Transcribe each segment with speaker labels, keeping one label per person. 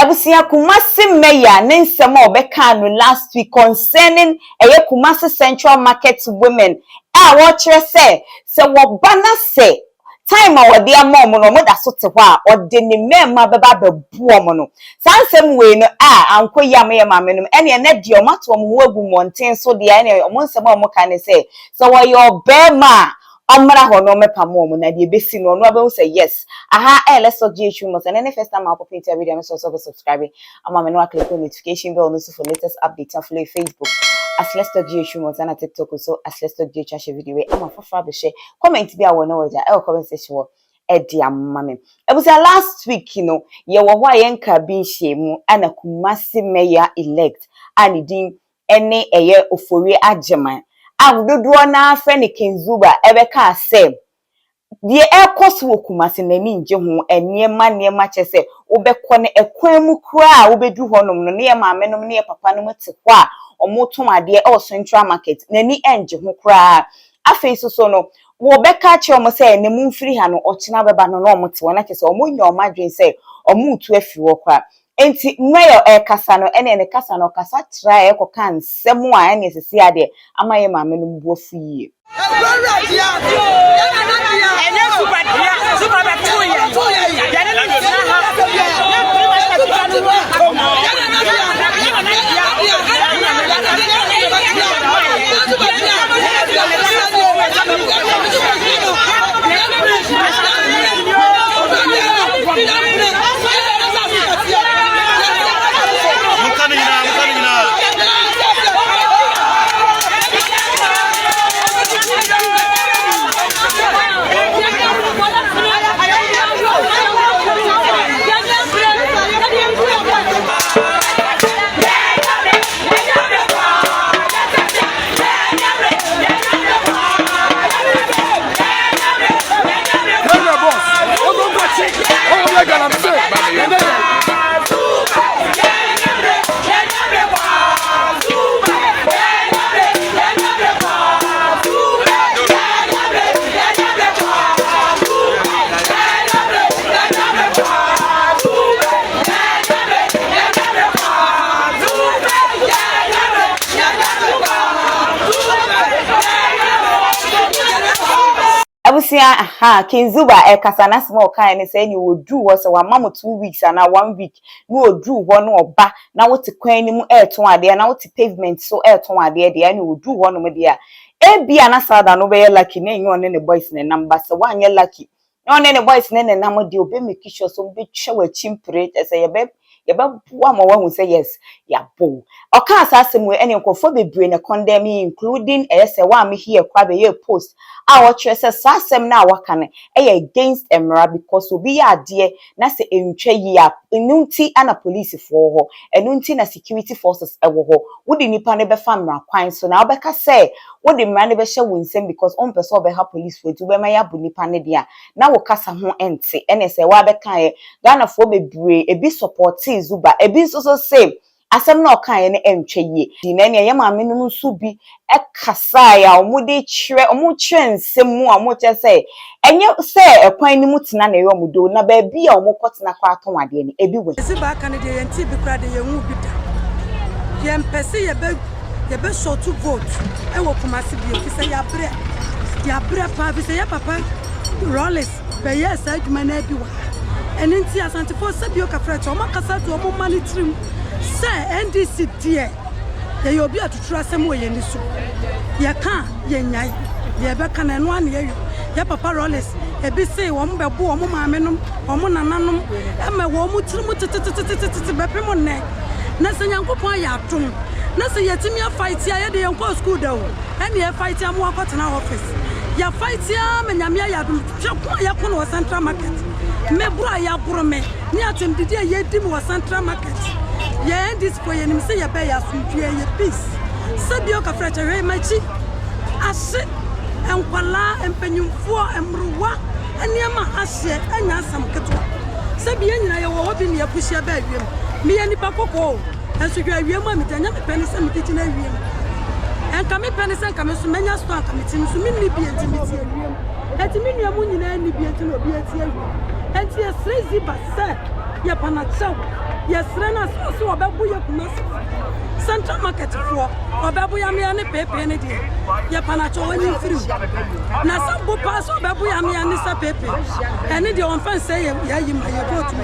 Speaker 1: Ebusia Kumasi Mayor Nensema Obeka no last week concerning Kumasi Central Market women. What you say what banner say time our dear mom no mo da so te ho a ode ne mema beba bebuo mo no sansem we no anko yam mame no ene na de o mato mo ho agu monten so de ene o mo nsem o mo kan say so wo your bema omra ho no mepa mo na de besi no no abe say yes let's talk GHU mo say any first time I pop into video me so subscribe me no click on notification bell no for latest updates on Facebook as let's talk GHU mo na TikTok so as let's talk GHU video we am for be share comment bi a wo no waja comment section e di amame ebusa last week ye wo ho ayenka bi nhyiemu ana Kumasi mayor elect ani din ene eye ofori ageman adodo na afre ne Kenzuba ebeka say die ekos wo Kumasi nani nje ho enema chese wobekọ ne ekwan mu kura wobedu honom no ne maame nom ne papa nom te ho a omotom ade Central Market nani enje ho kura afei so no wobeka che omo say ne mu mfiri ha no ochina beba no no omote wona chese omonyo omadwen say omutu afi wo kwa enti mayor kasa no ene ne kasa no kasa tra ekoka nsem a ene sisi ade amaye maame no mbuo fuyi Kenzuba kasana small kind say you would do was a mama 2 weeks and 1 week no do one or ba na what to kwan mu to ade na what pavement so to ade de and you do one me dia e bia na sada no be lucky na enyo ne boys ne number so wan ye lucky no ne boys ne nam de obe make sure so be twa chimpre say ye ba wa ma wa say yes ya bo oka asasem we ene nkofo bebre ne condemn including say wa me here kwa be ye post our choices sasem na waka ne against emra because obi ya ade na se entwa yi a enunti ana police for ho enunti na security forces ewo ho wodi nipa ne be fa mra kwan so na obeka say wodi mra ne be hye wonsem because on person obeha police for tu be ma ya bu nipa ne dia na wo kasa ho ente ene say wa be kan Ghana fo bebre ebi support Zuba ebi so say asem na okan ye entwa yi di na ne ye maame no nso bi ekasa ya omude kire omuche nsem mu amoche say enye say ekwan ni mutena na ye omudo na ba bi a omukotena kwa aton ade ni ebi we
Speaker 2: Ziba kan de ye nti bi kra de ye hu bi da ye mpese ye be so to vote e wo Kumasi bi fi say ya bre pa fi say ya papa Rollins be yes adwuma na bi wa eni nti asante for sabi o ka fra cho makasa to mo manitrim say NDC die ye obi atutu asem wo ye ni so ye ka ye nyai ye be ka na no an ye ya papa Rollins e bi say wo mbe bo wo maame nom wo nananom e ma wo mu tirim tititititi be pe mo ne na se nyankopon ya atom na se yetimi fight ya ye de yenko school da o e me fight ya mo akotena office ya fight ya me nyame ya dum tweko ya kono Central Market me bura ya buru me ni atem didi ye dim wo Central Market ye this for ye nim say ye be ya sunfie ye peace sabio ka frecha we machi ase enkwala empanyumfo emruwa eniema ase anya asam keto sabia nyina ye wo bi ne yapuhia ba awiem me ye nipa kokko enso hwa awiem a mitanya me pene se mitina awiem enka me pene se enka me so menya sto anka mitin so minni bi entimiti awiem enti me nua mu nyina ni bi enti no bi eti awi enti ye srezi basa ye panachaw ye sre na so obebu ye Kumasi Central Market for obebu ya me ne pepe ne de ye panachaw onyi firi na sambo pass obebu ya me ne sa pepe ene de on fan say ye yi ma ye vote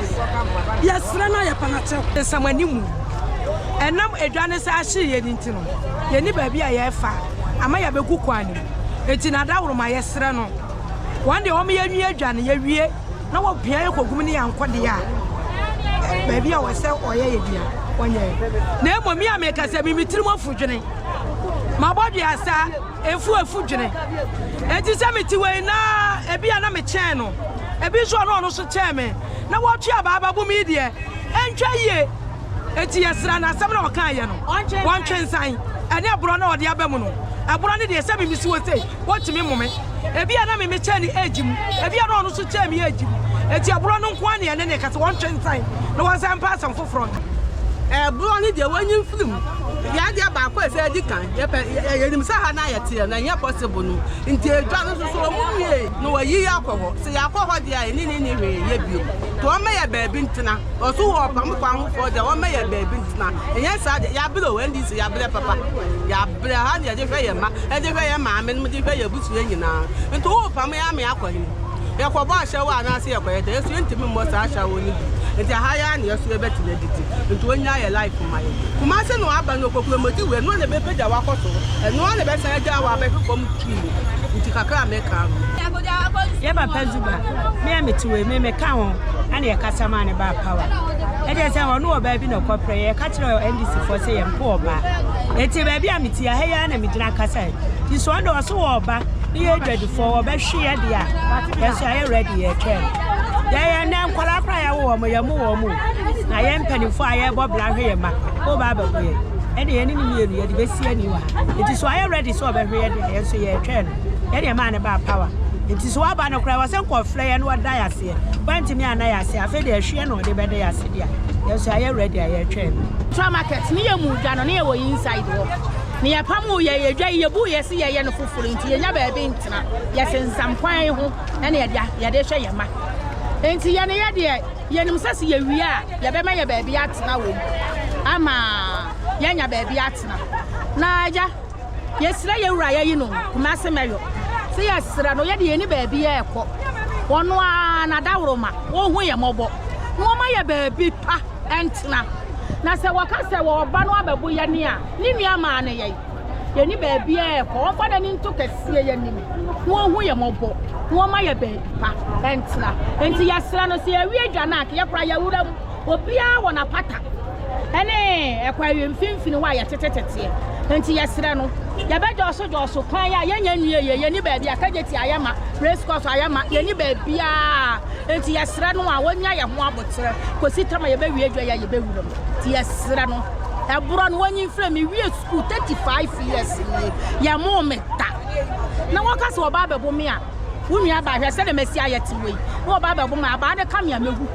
Speaker 2: ye sre na ye panachaw
Speaker 3: samani mu enam edwane sa ahye ye ntino ye ni ba bia ye fa ama ya beku kwani eti na dawro ma ye sre no one day o me ye nwi adwane ye wie na wo pia ye kogum ne yankode ya ba bia wo se oye ye bia wonye na emomi ameka se mi tirim afudwene ma bodwe asa efu dwene eti se meti we na ebia na me chen no ebi so no so chen me na wo twa baba bu mi de entwa ye eti yesra na asem na okan ye no won twensan ene abro na ode abam no abro ne de se mi si wote wotimi mume ebia na me chen ni ejim ebia no so chen mi ejim eti abro no nko ane ene ne kase won twensan na won san pass am foforo bro ni de wanyin film ya dia ba ko se di kan ye nim sa ha na ye tie na nya possible no nti edwa no so mu wie no wayi akọho se ya akọho dia ni hwe ye bio to o me ye baabi ntina o so ho pam kwa ho fo dia o me ye baabi ntina enya sa ya bro we ndi se ya bre papa ya bre ha dia de hwe ye ma e de hwe ye ma me no de hwe ye busu nyina nti ho pam ya me akọhi ye ko ba hye wa na se ye ko ye de so ntimi mo sa hye wo ni nti ha ya na ye so ye betile diti nti onya ye life my Kumasi no aba no kokuro moti we no na be peja wa koso no na be san ja wa be kom kilo nti kakra me ka ye ba pazuba me ameti we me ka ho ana ye kasa ma ne ba power e je se ho no oba bi no kopre ye ka kire NDC for say ye mpo oba eti ba bi ameti ya he ya na me dina kasa ti so ndo so oba ye ready for oba hwe ye dia yes I ready ye trend ya na nkwala kra ya wo mo ya mu na ye mpanifo aye bobla hwe ye ma o ba ba ye e de ye ni mienu ye de besi ani wa enti so aye ready so ba hwe ye de so ye trend ye de ma ne ba power enti so aba no kra wa se nkofle ye no da ya se wanti mi ana ya se afa de hwe no de be de ya se dia ye so aye ready aye trend Central Market ni ye mu dwa no ne ye wo inside wo ni ya pamu ye dwa ye bu ye se ye no foforo enti ye nya ba be ntina ye se nsampwan ho na ne ye de hwe ye ma enti ye ne ye de ye nim sase ye wi a ye be ma ye ba bi atena wo ama ye nya ba bi atena na aja ye sira ye wura ye yi no Kumasi meyo se ye sira no ye de ye ni ba bi ye ekọ wono a na dawro ma wo hu ye mobo no ma ye ba bi pa entena na se waka se wo ba no ababu ye ne a ni nua ma ne ye ni ba bi ye ekọ wo fa da ni nto kese ye ni wo hu ye mobo no ma ye ba pa entena enti ya sira no se ye wi adwa na ke ye kura ye wura obia wona pata ene ekwa wi mfimfini wa ye tetetete enti ya sira no ya be joso kan ya ye nya nwie ye ni ba bia kageti ayama race course ayama ye ni ba bia enti ya sira no a wonya ye ho abotre kosi tama ye be wi adwa ya ye be wura ti ya sira no ebro no wonyi mfra me wi school 35 years ni ya mo meta na waka so ba bebo me a wumi aba hwe se de mesi ayeti wei wo ba bebo me aba de kam ya megu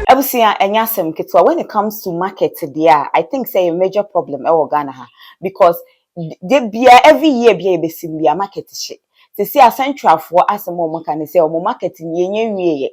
Speaker 1: Ebusia enyasem ketwa when it comes to market there I think say a major problem e Ghana ha because they bia every year bia besim bia market she te see a central for asem o mo kan say o market ni enye wieye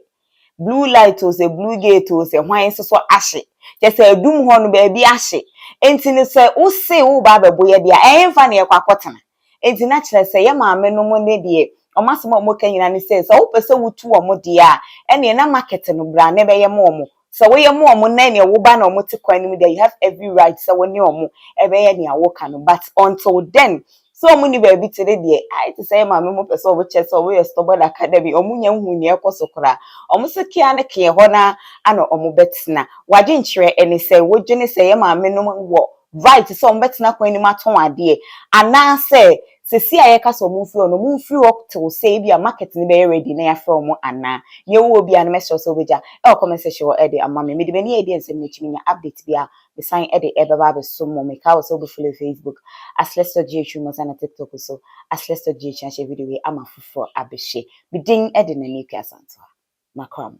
Speaker 1: blue light o say blue gate o say hwan so ahye just adum ho no ba bi ahye enti ne say wo say wo ba bebo ye dia emfa ne kwakotena enti na kire say ye maame no mo ne de omasema o mo kan nyina ne say so wo pese wutu o mo de a ene na market no bra ne be ye mo mo so we ye mo mo na ne wo ba na o mo te kwan ni there you have every right so we ne o mo e be ye ne awo kan but until then so mo ni ba bi tere de I to say maame mo pese o bo che so we stubborn academy o mo nya hu ne ekoso kra o mo se kia ne ke ho na ana o mo betina waje nkyere ene say wo gene say ye maame no wo right so o betina kwan ni maton ade ana say sesi ayeka so mumfi ono mumfi up to say bia market ni be ready na ya from ana ye wo bia na meso so beja e comment section e de amame me de be ni e de nsem ni chiminya update bia the sign e de e baba be so mo me ka so be follow Facebook as let's ghtrends na TikTok so as let's ghtrends video we ama fufo abehye bidin e de na ni kwasanto makram